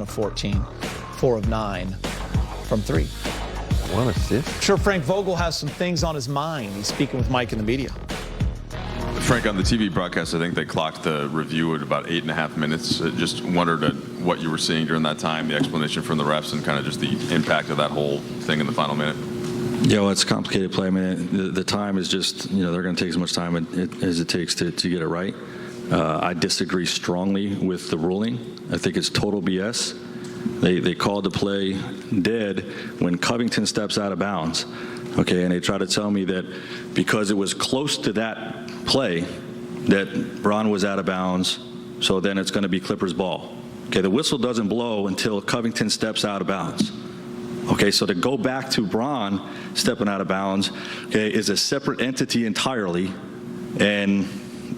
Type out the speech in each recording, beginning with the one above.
of 14, 4 of 9 from 3. 1 assist? I'm sure Frank Vogel has some things on his mind. He's speaking with Mike in the media. Frank, on the TV broadcast, I think they clocked the review at about 8.5 minutes. I just wondered what you were seeing during that time, the explanation from the refs, and kind of just the impact of that whole thing in the final minute. Yeah, well, it's a complicated play. I mean, the time is just, they're going to take as much time as it takes to get it right. I disagree strongly with the ruling. I think it's total BS. They called the play dead when Covington steps out of bounds. Okay, and they try to tell me that because it was close to that play that Braun was out of bounds, so then it's going to be Clippers ball. Okay, the whistle doesn't blow until Covington steps out of bounds. Okay, so to go back to Braun stepping out of bounds, okay, is a separate entity entirely, and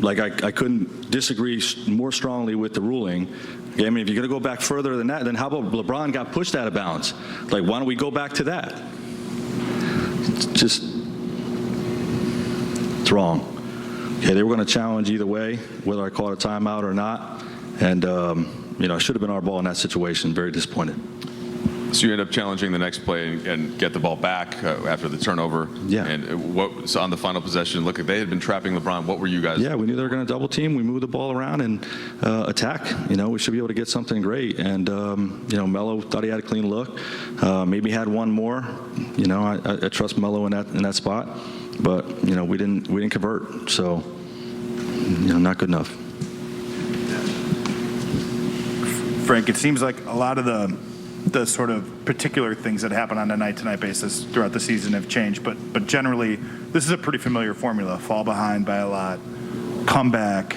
like I couldn't disagree more strongly with the ruling. Okay, I mean, if you're going to go back further than that, then how about LeBron got pushed out of bounds? Like, why don't we go back to that? It's wrong. Okay, they were going to challenge either way, whether I call it a timeout or not, and it should have been our ball in that situation. Very disappointed. So you end up challenging the next play and get the ball back after the turnover. Yeah. And so on the final possession, look, they had been trapping LeBron. What were you guys? Yeah, we knew they were going to double team. We moved the ball around and attack. We should be able to get something great. And Melo thought he had a clean look. Maybe had one more. I trust Melo in that spot. But we didn't convert. So not good enough. Frank, it seems like a lot of the sort of particular things that happen on a night-to-night basis throughout the season have changed, but generally this is a pretty familiar formula: fall behind by a lot, come back,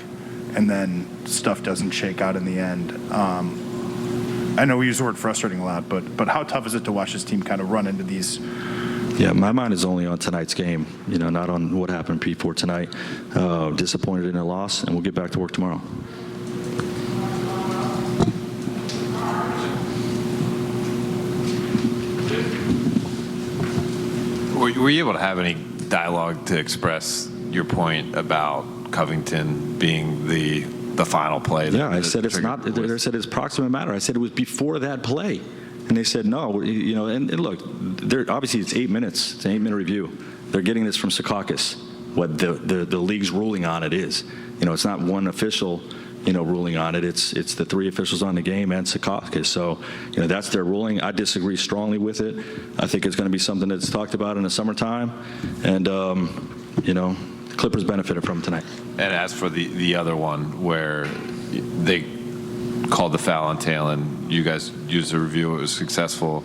and then stuff doesn't shake out in the end. I know we use the word frustrating a lot, but how tough is it to watch this team kind of run into these? Yeah, my mind is only on tonight's game, not on what happened before tonight. Disappointed in a loss, and we'll get back to work tomorrow. Were you able to have any dialogue to express your point about Covington being the final play? Yeah, I said it's not. They said it's proximate matter. I said it was before that play, and they said no. And look, obviously it's 8 minutes. It's an 8-minute review. They're getting this from Secaucus. What the league's ruling on it is. It's not one official. Ruling on it. It's the 3 officials on the game and Secaucus. So, that's their ruling. I disagree strongly with it. I think it's going to be something that's talked about in the summertime, and the Clippers benefited from tonight. And as for the other one where they called the foul on Talon, you guys used the review. It was successful.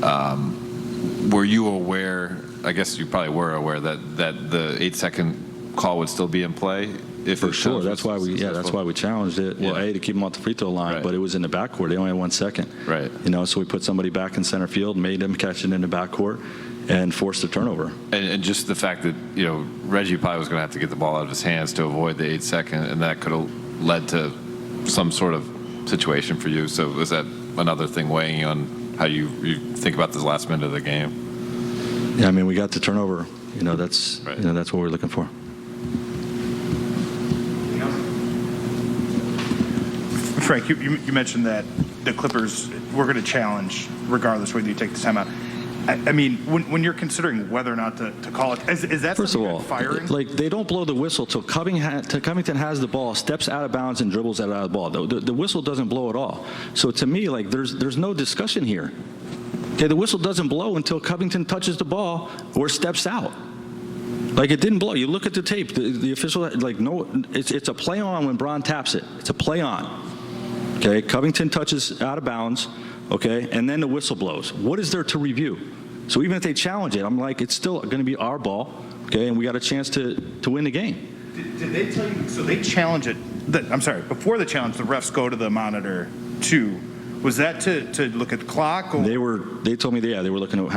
Were you aware? I guess you probably were aware that the 8-second call would still be in play. For sure, that's why we challenged it. Well, to keep them off the free throw line, but it was in the backcourt. They only had 1 second. Right. So we put somebody back in center field, made them catch it in the backcourt, and forced the turnover. And just the fact that Reggie probably was going to have to get the ball out of his hands to avoid the 8-second, and that could have led to some sort of situation for you. So was that another thing weighing on how you think about this last minute of the game? Yeah, I mean, we got the turnover. That's that's what we're looking for. Frank, you mentioned that the Clippers were going to challenge regardless whether you take the timeout. I mean, when you're considering whether or not to call it, is that first of all, firing? Like, they don't blow the whistle till Covington has the ball, steps out of bounds, and dribbles out of the ball. The whistle doesn't blow at all. So to me, like, there's no discussion here. Okay, the whistle doesn't blow until Covington touches the ball or steps out. Like, it didn't blow. You look at the tape. The official, it's a play on when Braun taps it. It's a play on. Okay, Covington touches out of bounds, okay, and then the whistle blows. What is there to review? So even if they challenge it, I'm like, it's still going to be our ball, okay, and we got a chance to win the game. Did they tell you, so they challenge it, before the challenge, the refs go to the monitor too. Was that to look at the clock? Or? They told me, they were looking at how